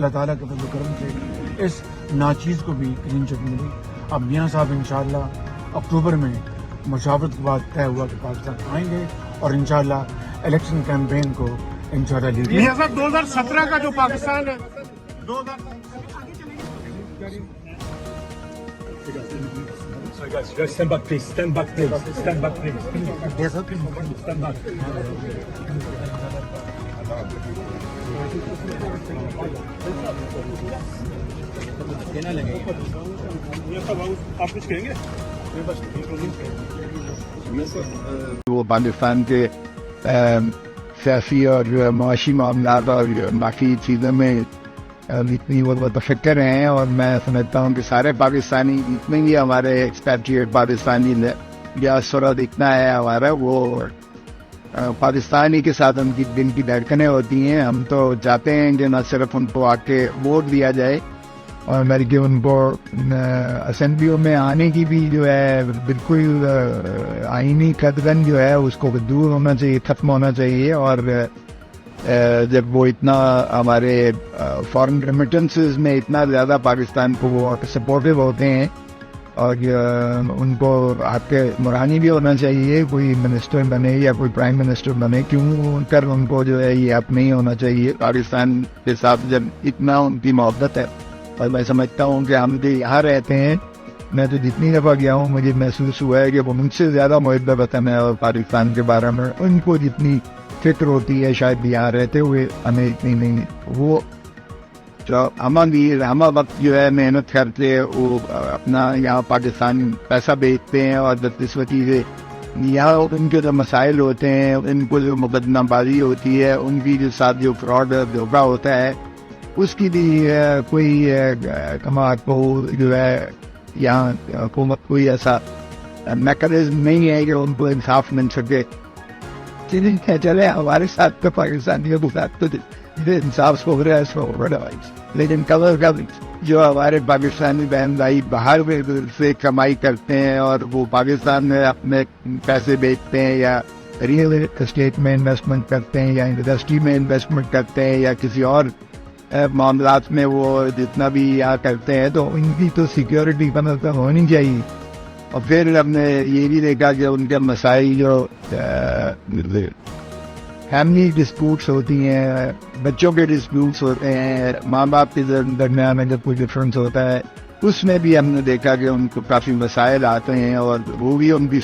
अल्लाह ताला के फज़ल करम से इस नाचीज़ को भी क्लीन चिट मिली। अब मियाँ साहब इंशाअल्लाह अक्टूबर में मुशावरत के बाद तय हुआ कि पाकिस्तान आएंगे और इंशाअल्लाह इलेक्शन कैंपेन को इंशाअल्लाह लीड। मियां साहब 2017 का जो पाकिस्तान है Stand back, please. Stand back, please. Stand back, please. Yes, sir. Stand back. आप कुछ कहेंगे? वो पाकिस्तान के सियासी और माशी मामलात और बाकी चीज़ों में इतनी वो मुतफक्र हैं, और मैं समझता हूँ कि सारे पाकिस्तानी जितने भी हमारे एक्सपैट्रिएट पाकिस्तानी डियास्पोरा इतना है हमारा, वो पाकिस्तानी के साथ उनकी दिन की धड़कनें होती हैं। हम तो चाहते हैं कि न सिर्फ उनको आके वोट दिया जाए, और बल्कि उनको असेंबलियों में आने की भी जो है बिल्कुल आईनी कदगन जो है उसको दूर होना चाहिए, ख़त्म होना चाहिए। और जब वो इतना हमारे फॉरेन रेमिटेंसेस में इतना ज़्यादा पाकिस्तान को वो सपोर्टिव होते हैं, और उनको आपके मुरानी भी होना चाहिए, कोई मिनिस्टर बने या कोई प्राइम मिनिस्टर बने, क्यों कर उनको जो है ये अब नहीं होना चाहिए पाकिस्तान के साथ जब इतना उनकी मोहब्बत है। और मैं समझता हूँ कि हम जो यहाँ रहते हैं, मैं तो जितनी दफ़ा गया हूँ मुझे महसूस हुआ है कि वो मुझसे ज़्यादा मुहब्बत है मैं और पाकिस्तान के बारे में, उनको जितनी फिक्र होती है शायद यहाँ रहते हुए हमें इतनी नहीं। वो जो हम वक्त जो है मेहनत करते हैं, वो अपना यहाँ पाकिस्तान पैसा बेचते हैं, और बदकिस्मती से यहाँ उनके जो मसाइल होते हैं, उनको जो मुकदमाबाजी होती है, उनकी जो साथ जो फ्रॉड धोखा होता है, उसकी भी कोई कमाल को जो है यहाँ हुकूमत कोई ऐसा मैकेनिज्म नहीं है कि उनको इंसाफ मिल सके। चले हमारे साथ तो पाकिस्तानियों के साथ तो इंसाफ हो रहा है, लेकिन कभी जो हमारे पाकिस्तानी बहन भाई बाहर में से कमाई करते हैं और वो पाकिस्तान में अपने पैसे बेचते हैं, या रियल एस्टेट में इन्वेस्टमेंट करते हैं, या इंडस्ट्री में इन्वेस्टमेंट करते हैं, या किसी और मामलात में वो जितना भी यहाँ करते हैं, तो इनकी तो सिक्योरिटी का मतलब होनी चाहिए। और फिर हमने ये भी देखा कि उनके मसाइल जो फैमिली डिस्प्यूट्स होती हैं, बच्चों के डिस्प्यूट्स होते हैं, माँ बाप के दरमियान में जब कोई डिफरेंस होता है, उसमें भी हमने देखा कि उनको काफ़ी मसाइल आते हैं, और वो भी उनकी